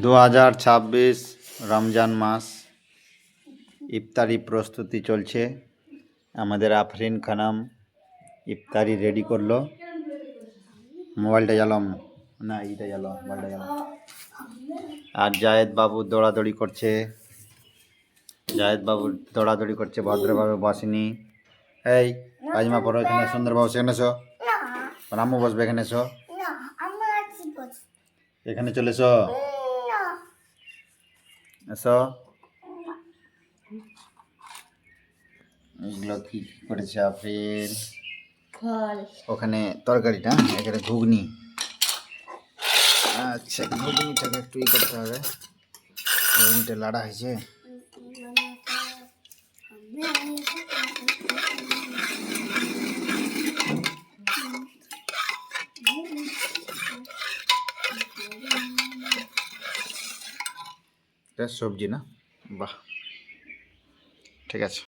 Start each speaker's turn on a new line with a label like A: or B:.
A: 2026 রমজান মাস ইফতারি প্রস্তুতি চলছে। আমাদের আফরিন খানম ইফতারি রেডি করলো। মোবাইলটা জ্বালাম না, এইটা জ্বালাও, মোবাইলটা জ্বালাও। আর জায়েদ বাবু দৌড়াদৌড়ি করছে। ভদ্রভাবে বসেনি। এই পায়জামা পরো, এখানে সুন্দরবাবু সেখানে এসো, রামু বসবে এখানে, এসো এখানে, চলে এসো, এসো। এগুলো কি করেছে আফরিন? ওখানে তরকারিটা, এখানে ঘুগনি। আচ্ছা, ঘুগনিটাকে একটু করতে হবে। ঘুগনিটা লাড়া হয়েছে। সবজি না, বাহ, ঠিক আছে।